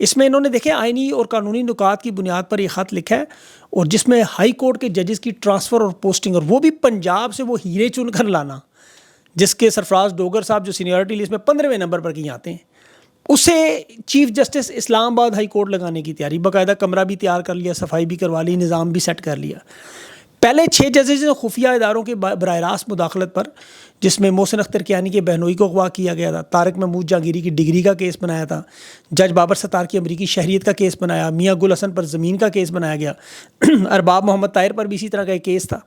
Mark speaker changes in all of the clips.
Speaker 1: اس میں انہوں نے دیکھیں آئینی اور قانونی نکات کی بنیاد پر یہ خط لکھا ہے، اور جس میں ہائی کورٹ کے ججز کی ٹرانسفر اور پوسٹنگ، اور وہ بھی پنجاب سے وہ ہیرے چن کر لانا، جس کے سرفراز ڈوگر صاحب جو سینیورٹی لسٹ میں 15ویں نمبر پر کہیں آتے ہیں، اسے چیف جسٹس اسلام آباد ہائی کورٹ لگانے کی تیاری، باقاعدہ کمرہ بھی تیار کر لیا، صفائی بھی کروا لی، نظام بھی سیٹ کر لیا۔ پہلے 6 ججز نے خفیہ اداروں کے براہ راست مداخلت پر، جس میں محسن اختر کیانی کے بہنوئی کو اغوا کیا گیا تھا، طارق محمود جہانگیری کی ڈگری کا کیس بنایا تھا، جج بابر ستار کی امریکی شہریت کا کیس بنایا، میاں گل حسن پر زمین کا کیس بنایا گیا، ارباب محمد طاہر پر بھی اسی طرح کا ایک کیس تھا۔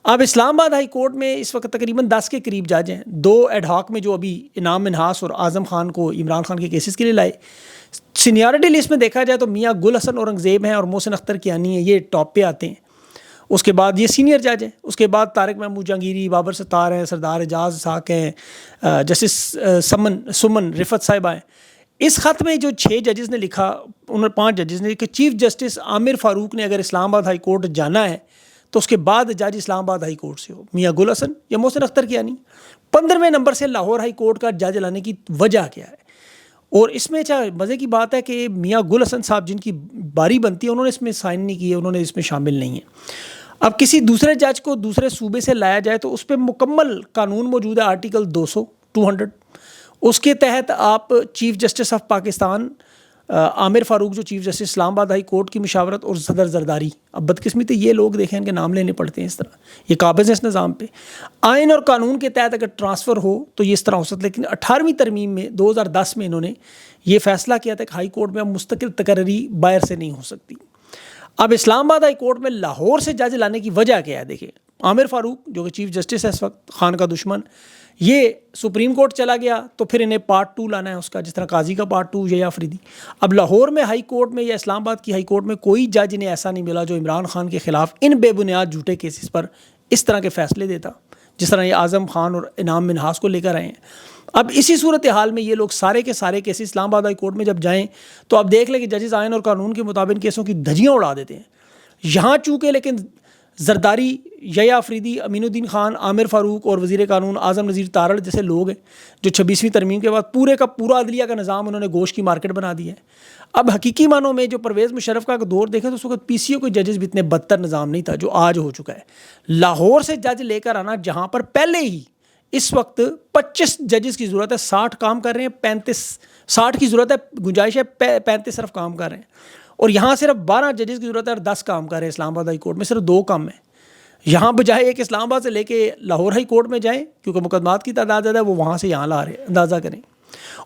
Speaker 1: اب اسلام آباد ہائی کورٹ میں اس وقت تقریباً 10 کے قریب جج ہیں، 2 ایڈ ہاک میں جو ابھی انعام منہاس اور اعظم خان کو عمران خان کے کیسز کے لیے لائے۔ سینیورٹی لسٹ میں دیکھا جائے تو میاں گل حسن اورنگزیب ہیں اور محسن اختر کیانی ہیں، یہ ٹاپ پہ آتے ہیں۔ اس کے بعد یہ سینئر جج ہیں، اس کے بعد طارق محمود جہانگیری، بابر ستار ہیں، سردار اعجاز اسحاق ہیں، جسٹس سمن رفت صاحبہ ہیں۔ اس خط میں جو 6 ججز نے لکھا، انہوں نے 5 ججز نے کہ چیف جسٹس عامر فاروق نے اگر اسلام آباد ہائی کورٹ جانا ہے تو اس کے بعد جج اسلام آباد ہائی کورٹ سے ہو، میاں گل حسن یا محسن اختر کیانی۔ 15ویں نمبر سے لاہور ہائی کورٹ کا جج لانے کی وجہ کیا ہے؟ اور اس میں اچھا مزے کی بات ہے کہ میاں گل حسن صاحب جن کی باری بنتی ہے، انہوں نے اس میں سائن نہیں کیے، انہوں نے اس میں شامل نہیں ہیں۔ اب کسی دوسرے جج کو دوسرے صوبے سے لایا جائے تو اس پہ مکمل قانون موجود ہے، آرٹیکل 200 اس کے تحت آپ چیف جسٹس آف پاکستان عامر فاروق جو چیف جسٹس اسلام آباد ہائی کورٹ کی مشاورت، اور صدر زرداری، اب بدقسمتی یہ لوگ دیکھیں ان کے نام لینے پڑتے ہیں اس طرح، یہ قابض ہیں اس نظام پہ، آئین اور قانون کے تحت اگر ٹرانسفر ہو تو یہ اس طرح ہو سکتا ہے۔ لیکن 18ویں ترمیم میں 2010 میں انہوں نے یہ فیصلہ کیا تھا کہ ہائی کورٹ میں اب مستقل تقرری باہر سے نہیں ہو سکتی۔ اب اسلام آباد ہائی کورٹ میں لاہور سے جج لانے کی وجہ کیا ہے؟ دیکھیں عامر فاروق جو کہ چیف جسٹس ہے اس وقت، خان کا دشمن، یہ سپریم کورٹ چلا گیا تو پھر انہیں پارٹ 2 لانا ہے اس کا، جس طرح قاضی کا پارٹ 2 یا افریدی۔ اب لاہور میں ہائی کورٹ میں یا اسلام آباد کی ہائی کورٹ میں کوئی جج انہیں ایسا نہیں ملا جو عمران خان کے خلاف ان بے بنیاد جھوٹے کیسز پر اس طرح کے فیصلے دیتا، جس طرح یہ اعظم خان اور انعام منہاس کو لے کر آئے ہیں۔ اب اسی صورتحال میں یہ لوگ سارے کے سارے کیسز اسلام آباد ہائی کورٹ میں جب جائیں تو آپ دیکھ لیں کہ ججز آئین اور قانون کے مطابق کیسوں کی دھجیاں اڑا دیتے ہیں۔ یہاں چونکہ لیکن زرداری، یا افریدی، امین الدین خان، عامر فاروق اور وزیر قانون اعظم نذیر تارڑ جیسے لوگ ہیں جو 26ویں ترمیم کے بعد پورے کا پورا عدلیہ کا نظام انہوں نے گوشت کی مارکیٹ بنا دیا ہے۔ اب حقیقی معنوں میں جو پرویز مشرف کا دور دیکھیں تو اس وقت پی سی او کے ججز بھی اتنے بدتر نظام نہیں تھا جو آج ہو چکا ہے۔ لاہور سے جج لے کر آنا جہاں پر پہلے ہی اس وقت 25 ججز کی ضرورت ہے، 60 کام کر رہے ہیں، 60 کی ضرورت ہے، گنجائش ہے 35 صرف کام کر رہے ہیں، اور یہاں صرف 12 ججز کی ضرورت ہے اور 10 کام کر رہے ہیں۔ اسلام آباد ہائی کورٹ میں صرف 2 کام ہیں۔ یہاں بجائے ایک اسلام آباد سے لے کے لاہور ہائی کورٹ میں جائیں کیونکہ مقدمات کی تعداد زیادہ ہے، وہ وہاں سے یہاں لا رہے ہیں، اندازہ کریں۔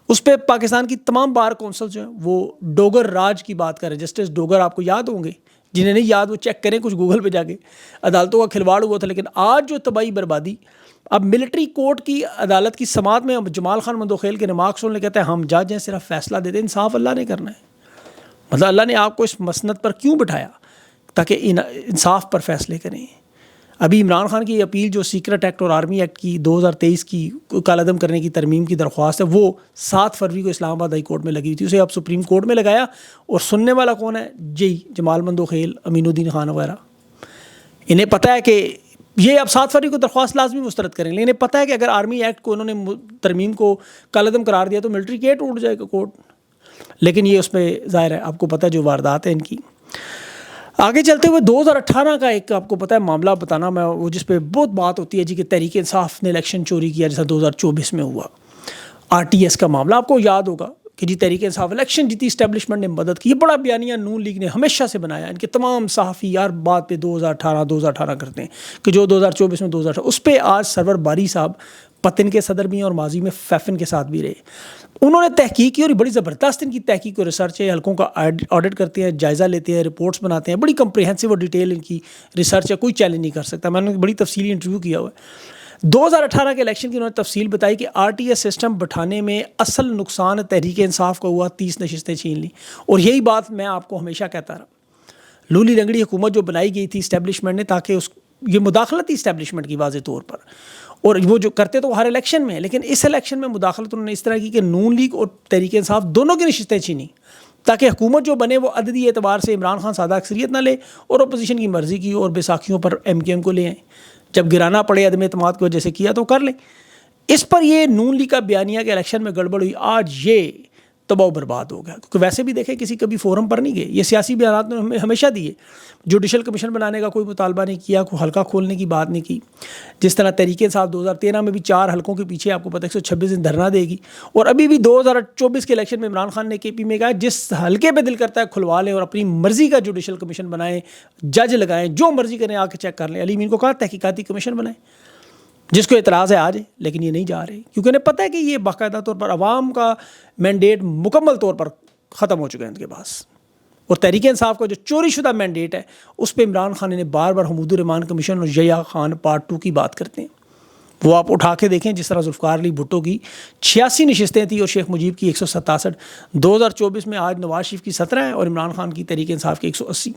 Speaker 1: اس پہ پاکستان کی تمام بار کونسل جو ہیں وہ ڈوگر راج کی بات کر رہے ہیں۔ جسٹس ڈوگر آپ کو یاد ہوں گے، جنہیں نہیں یاد وہ چیک کریں کچھ گوگل پہ جا کے، عدالتوں کا کھلواڑ ہوا تھا۔ لیکن آج جو تباہی بربادی، اب ملٹری کورٹ کی عدالت کی سماعت میں جمال خان مندوخیل کے نماک سن لے کہتے ہیں ہم جج ہیں، صرف فیصلہ دیتے ہیں، انصاف اللہ نے کرنا ہے۔ مطلب اللہ نے آپ کو اس مسند پر کیوں بٹھایا؟ تاکہ انصاف پر فیصلے کریں۔ ابھی عمران خان کی اپیل جو سیکرٹ ایکٹ اور آرمی ایکٹ کی 2023 کی کالعدم کرنے کی ترمیم کی درخواست ہے، وہ 7 فروری کو اسلام آباد ہائی کورٹ میں لگی ہوئی تھی، اسے اب سپریم کورٹ میں لگایا، اور سننے والا کون ہے؟ جمال مندوخیل، امین الدین خان وغیرہ۔ انہیں پتہ ہے کہ یہ اب 7 فروری کو درخواست لازمی مسترد کریں، لیکن انہیں پتہ ہے کہ اگر آرمی ایکٹ کو انہوں نے ترمیم کو کالعدم قرار دیا تو ملٹری کیٹ اٹھ جائے گا کورٹ۔ لیکن یہ اس میں ظاہر ہے آپ کو پتہ ہے جو واردات ہیں ان کی۔ آگے چلتے ہوئے 2018 کا ایک آپ کو پتہ ہے معاملہ بتانا میں، وہ جس پہ بہت بات ہوتی ہے جی کہ تحریک انصاف نے الیکشن چوری کیا، جیسا 2024 میں ہوا RTS کا معاملہ۔ آپ کو یاد ہوگا کہ جی تحریک انصاف الیکشن جیتی، اسٹیبلشمنٹ نے مدد کی، یہ بڑا بیانیہ نون لیگ نے ہمیشہ سے بنایا، ان کے تمام صحافی ہر بات پہ 2018 کرتے ہیں کہ جو 2024 میں 2018، اس پہ آج سرور باری صاحب پتن کے صدر بھی ہیں اور ماضی میں فیفن کے ساتھ بھی رہے، انہوں نے تحقیق کی، اور بڑی زبردست ان کی تحقیق اور ریسرچ ہے، حلقوں کا آڈٹ کرتے ہیں، جائزہ لیتے ہیں، رپورٹس بناتے ہیں، بڑی کمپریہنسو اور ڈیٹیل ان کی ریسرچ ہے، کوئی چیلنج نہیں کر سکتا۔ میں نے بڑی تفصیلی انٹرویو کیا ہوا ہے۔ 2018 کے الیکشن کی انہوں نے تفصیل بتائی کہ RTS سسٹم بٹھانے میں اصل نقصان تحریک انصاف کا ہوا، 30 نشستیں چھین لی، اور یہی بات میں آپ کو ہمیشہ کہتا رہا۔ لولی لنگڑی حکومت جو بنائی گئی تھی اسٹیبلشمنٹ نے، تاکہ یہ مداخلت تھی اسٹیبلشمنٹ کی واضح طور پر، اور وہ جو کرتے تو ہر الیکشن میں، لیکن اس الیکشن میں مداخلت انہوں نے اس طرح کی کہ نون لیگ اور تحریک انصاف دونوں کی نشستیں چھینی، تاکہ حکومت جو بنے وہ عددی اعتبار سے عمران خان سادہ اکثریت نہ لے اور اپوزیشن کی مرضی کی اور بیساکھیوں پر MKM کو لے آئیں، جب گرانا پڑے عدم اعتماد کی وجہ سے کیا تو کر لیں۔ اس پر یہ نون لیگ کا بیانیہ کہ الیکشن میں گڑبڑ ہوئی، آج یہ تباہ و برباد ہو گیا. کیونکہ ویسے بھی دیکھیں کسی کبھی فورم پر نہیں گئے, یہ سیاسی بیانات نے ہمیں ہمیشہ دیے, جوڈیشل کمیشن بنانے کا کوئی مطالبہ نہیں کیا, کوئی حلقہ کھولنے کی بات نہیں کی. جس طرح تحریک انصاف 2013 میں بھی 4 حلقوں کے پیچھے آپ کو پتہ 126 دن دھرنا دے گی, اور ابھی بھی 2024 کے الیکشن میں عمران خان نے کے پی میں کہا جس حلقے پہ دل کرتا ہے کھلوا لیں اور اپنی مرضی کا جوڈیشل کمیشن بنائیں, جج لگائیں, جو مرضی کریں آ کے چیک کر لیں. علی امین کو کہا تحقیقاتی کمیشن بنائیں, جس کو اعتراض ہے آ جائے, لیکن یہ نہیں جا رہے کیونکہ انہیں پتہ ہے کہ یہ باقاعدہ طور پر عوام کا مینڈیٹ مکمل طور پر ختم ہو چکا ہے ان کے پاس. اور تحریک انصاف کا جو چوری شدہ مینڈیٹ ہے اس پہ عمران خان نے بار بار حمود الرحمان کمیشن اور یحییٰ خان پارٹ 2 کی بات کرتے ہیں. وہ آپ اٹھا کے دیکھیں, جس طرح ذوالفقار علی بھٹو کی 86 نشستیں تھیں اور شیخ مجیب کی 167, 2024 میں آج نواز شریف کی 17 ہیں اور عمران خان کی تحریک انصاف کی 180,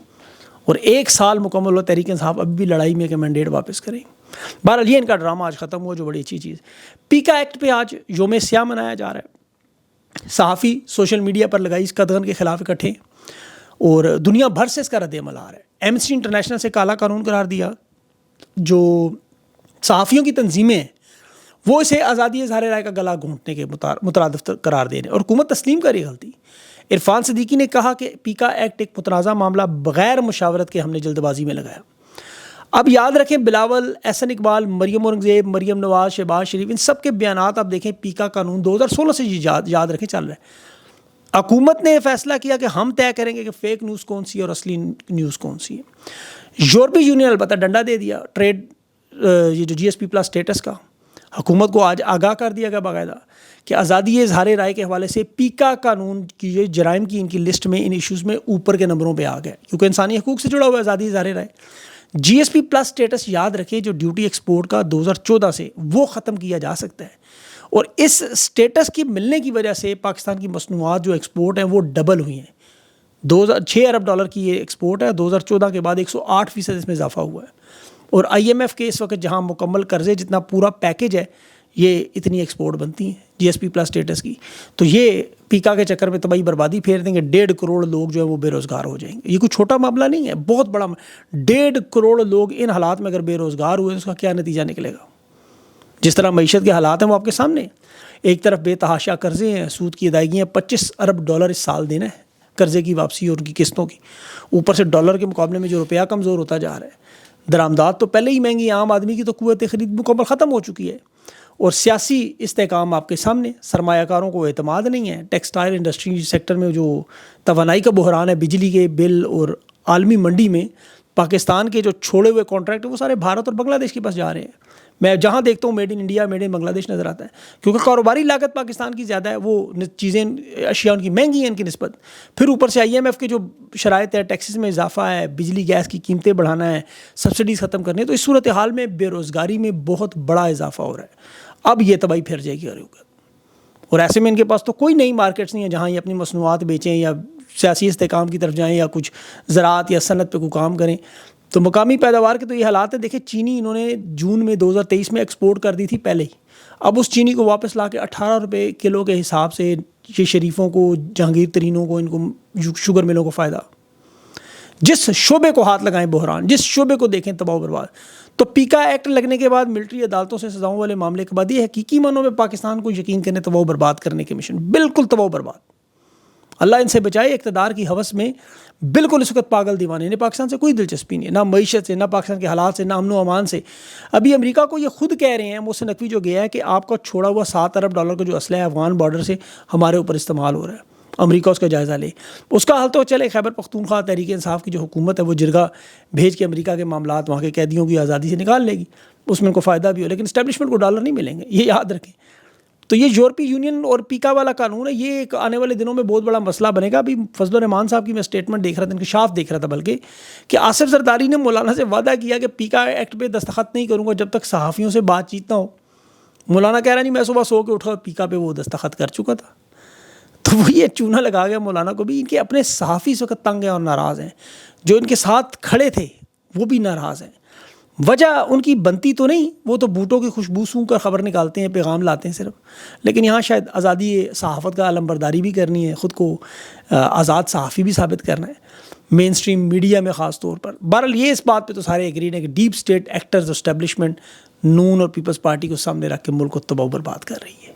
Speaker 1: اور 1 سال مکمل ہو تحریک انصاف اب بھی لڑائی میں کہ مینڈیٹ واپس کریں. بہرحال یہ ان کا ڈرامہ آج ختم ہوا, جو بڑی اچھی چیز. پیکا ایکٹ پہ آج یوم سیاہ منایا جا رہا ہے. صحافی سوشل میڈیا پر لگائی اس قدغن کے خلاف اکٹھے, اور دنیا بھر سے اس کا رد عمل آ رہا ہے. ایمنسٹی انٹرنیشنل سے کالا قانون قرار دیا, جو صحافیوں کی تنظیمیں ہیں وہ اسے آزادی اظہار رائے کا گلا گھونٹنے کے مترادف قرار دے رہے ہیں, اور حکومت تسلیم کر رہی غلطی. عرفان صدیقی نے کہا کہ پیکا ایکٹ ایک متنازع معاملہ بغیر مشاورت کے ہم نے جلد بازی میں لگایا. اب یاد رکھیں بلاول, احسن اقبال, مریم اورنگزیب, مریم نواز, شہباز شریف, ان سب کے بیانات آپ دیکھیں پیکا قانون 2016 سے یاد رکھیں چل رہا ہے. حکومت نے فیصلہ کیا کہ ہم طے کریں گے کہ فیک نیوز کون سی ہے اور اصلی نیوز کون سی ہے. یورپی یونین البتہ ڈنڈا دے دیا ٹریڈ یہ جو GSP+ اسٹیٹس کا. حکومت کو آج آگاہ کر دیا گیا باقاعدہ کہ آزادی اظہار رائے کے حوالے سے پیکا قانون کی یہ جرائم کی ان کی لسٹ میں ان ایشوز میں اوپر کے نمبروں پہ آ گئے, کیونکہ انسانی حقوق سے جڑا ہوا ہے آزادی اظہار رائے. GSP+ اسٹیٹس یاد رکھیں جو ڈیوٹی ایکسپورٹ کا 2014 سے وہ ختم کیا جا سکتا ہے, اور اس اسٹیٹس کی ملنے کی وجہ سے پاکستان کی مصنوعات جو ایکسپورٹ ہیں وہ ڈبل ہوئی ہیں. 6 ارب ڈالر کی یہ ایکسپورٹ ہے, 2014 کے بعد 108% اس میں اضافہ ہوا ہے. اور IMF کے اس وقت جہاں مکمل قرضے جتنا پورا پیکج ہے یہ اتنی ایکسپورٹ بنتی ہیں GSP+ اسٹیٹس کی. تو یہ پیکا کے چکر میں تباہی بربادی پھیر دیں گے. 1.5 کروڑ لوگ جو ہے وہ بے روزگار ہو جائیں گے. یہ کوئی چھوٹا معاملہ نہیں ہے, بہت بڑا. 1.5 کروڑ لوگ ان حالات میں اگر بے روزگار ہوئے اس کا کیا نتیجہ نکلے گا. جس طرح معیشت کے حالات ہیں وہ آپ کے سامنے. ایک طرف بے تحاشا قرضے ہیں, سود کی ادائیگیاں, 25 ارب ڈالر اس سال دینا ہے قرضے کی واپسی اور ان کی قسطوں کی. اوپر سے ڈالر کے مقابلے میں جو روپیہ کمزور ہوتا جا رہا ہے. درآمدات تو پہلے ہی مہنگی, عام آدمی کی تو قوت خرید مکمل ختم ہو چکی ہے. اور سیاسی استحکام آپ کے سامنے, سرمایہ کاروں کو اعتماد نہیں ہے. ٹیکسٹائل انڈسٹری سیکٹر میں جو توانائی کا بحران ہے, بجلی کے بل, اور عالمی منڈی میں پاکستان کے جو چھوڑے ہوئے کانٹریکٹ وہ سارے بھارت اور بنگلہ دیش کے پاس جا رہے ہیں. میں جہاں دیکھتا ہوں made in India, made in Bangladesh نظر آتا ہے, کیونکہ کاروباری لاگت پاکستان کی زیادہ ہے, وہ چیزیں اشیاء ان کی مہنگی ہیں ان کی نسبت. پھر اوپر سے IMF کے جو شرائط ہے, ٹیکسز میں اضافہ ہے, بجلی گیس کی قیمتیں بڑھانا ہے, سبسڈیز ختم کرنی ہے. تو اس صورتحال میں بے روزگاری میں بہت بڑا اضافہ ہو رہا ہے. اب یہ تباہی پھر جائے گی اور ایسے میں ان کے پاس تو کوئی نئی مارکیٹس نہیں ہے جہاں یہ اپنی مصنوعات بیچیں یا سیاسی استحکام کی طرف جائیں یا کچھ زراعت یا صنعت پہ کوئی کام کریں. تو مقامی پیداوار کے تو یہ حالات ہیں. دیکھیں چینی انہوں نے جون میں 2023 میں ایکسپورٹ کر دی تھی پہلے ہی. اب اس چینی کو واپس لا کے 18 روپے کلو کے حساب سے یہ شریفوں کو, جہانگیر ترینوں کو, ان کو شوگر ملوں کو فائدہ. جس شعبے کو ہاتھ لگائیں بحران, جس شعبے کو دیکھیں تباہ و برباد. تو پیکا ایکٹ لگنے کے بعد ملٹری عدالتوں سے سزاؤں والے معاملے کے بعد یہ حقیقی معنوں میں پاکستان کو یقین کرنے تباہ و برباد کرنے کے مشن, بالکل تباہ و برباد. اللہ ان سے بچائے. اقتدار کی ہوس میں بالکل اس وقت پاگل دیوانے نے. پاکستان سے کوئی دلچسپی نہیں ہے, نہ معیشت سے, نہ پاکستان کے حالات سے, نہ امن و امان سے. ابھی امریکہ کو یہ خود کہہ رہے ہیں, محسن نقوی جو گیا ہے, کہ آپ کا چھوڑا ہوا 7 ارب ڈالر کا جو اسلحہ ہے افغان بارڈر سے ہمارے اوپر استعمال ہو رہا ہے. امریکہ اس کا جائزہ لے. اس کا حل تو چلے, خیبر پختونخوا تحریک انصاف کی جو حکومت ہے وہ جرگہ بھیج کے امریکہ کے معاملات وہاں کے قیدیوں کی آزادی سے نکال لے گی, اس میں ان کو فائدہ بھی ہو, لیکن اسٹیبلشمنٹ کو ڈالر نہیں ملیں گے, یہ یاد رکھیں. تو یہ یورپی یونین اور پیکا والا قانون ہے, یہ ایک آنے والے دنوں میں بہت بڑا مسئلہ بنے گا. ابھی فضل الرحمان صاحب کی میں اسٹیٹمنٹ دیکھ رہا تھا, انکشاف دیکھ رہا تھا بلکہ, کہ آصف زرداری نے مولانا سے وعدہ کیا کہ پیکا ایکٹ پہ دستخط نہیں کروں گا جب تک صحافیوں سے بات چیت نہ ہو. مولانا کہہ رہا نہیں, میں صبح سو کے اٹھا پیکا پہ وہ دستخط کر چکا تھا. تو وہ یہ چونا لگا گیا مولانا کو بھی. ان کے اپنے صحافی اس وقت تنگ ہیں اور ناراض ہیں, جو ان کے ساتھ کھڑے تھے وہ بھی ناراض ہیں. وجہ ان کی بنتی تو نہیں, وہ تو بوٹوں کی خوشبو سونگھ کر خبر نکالتے ہیں, پیغام لاتے ہیں صرف. لیکن یہاں شاید آزادی صحافت کا علمبرداری بھی کرنی ہے, خود کو آزاد صحافی بھی ثابت کرنا ہے, مین اسٹریم میڈیا میں خاص طور پر. بہرحال یہ اس بات پہ تو سارے ایگریڈ ہیں کہ ڈیپ اسٹیٹ ایکٹرز اسٹیبلشمنٹ نون اور پیپلز پارٹی کو سامنے رکھ کے ملک کو تباہ و برباد کر رہی ہے.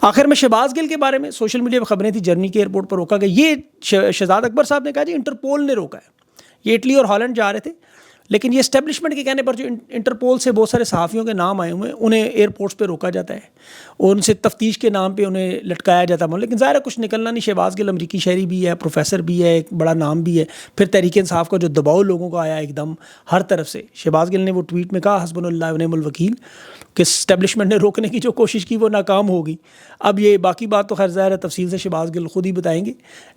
Speaker 1: آخر میں شہباز گل کے بارے میں سوشل میڈیا پہ خبریں تھیں جرمنی کے ایئرپورٹ پر روکا گیا. یہ شہزاد اکبر صاحب نے کہا جی انٹرپول نے روکا ہے. یہ اٹلی اور ہالینڈ جا رہے تھے, لیکن یہ اسٹیبلشمنٹ کے کہنے پر جو انٹرپول سے بہت سارے صحافیوں کے نام آئے ہوئے ہیں انہیں ایئرپورٹس پہ روکا جاتا ہے اور ان سے تفتیش کے نام پہ انہیں لٹکایا جاتا ہے. لیکن ظاہر ہے کچھ نکلنا نہیں. شہباز گل امریکی شہری بھی ہے, پروفیسر بھی ہے, ایک بڑا نام بھی ہے. پھر تحریک انصاف کا جو دباؤ لوگوں کا آیا ایک دم ہر طرف سے, شہباز گل نے وہ ٹویٹ میں کہا حسبنا اللہ و نعم الوکیل کہ اسٹیبلشمنٹ نے روکنے کی جو کوشش کی وہ ناکام ہوگی. اب یہ باقی بات تو خیر ظاہر ہے تفصیل سے شہباز گل خود ہی بتائیں گے.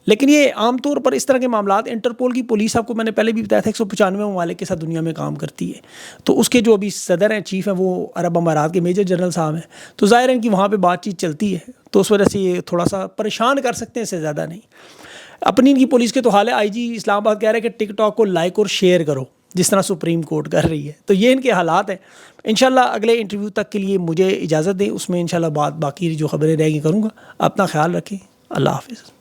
Speaker 1: لیکن یہ عام طور پر اس طرح کے معاملات, انٹرپول کی پولیس آپ کو میں نے پہلے بھی بتایا تھا 195 ممالک کے ساتھ دنیا میں کام کرتی ہے. تو اس کے جو ابھی صدر ہیں, چیف ہیں, وہ عرب امارات کے میجر جنرل صاحب ہیں. تو ظاہر ہے کہ وہاں پہ بات چیت چلتی ہے, تو اس وجہ سے یہ تھوڑا سا پریشان کر سکتے ہیں, اس سے زیادہ نہیں. اپنی ان کی پولیس کے تو حال ہے. آئی جی اسلام آباد کہہ رہے ہیں کہ ٹک ٹاک کو لائک اور شیئر کرو جس طرح سپریم کورٹ کر رہی ہے. تو یہ ان کے حالات ہیں. انشاءاللہ اگلے انٹرویو تک کے لیے مجھے اجازت دیں, اس میں انشاءاللہ باقی جو خبریں رہ گی کروں گا. اپنا خیال رکھیں. اللہ حافظ.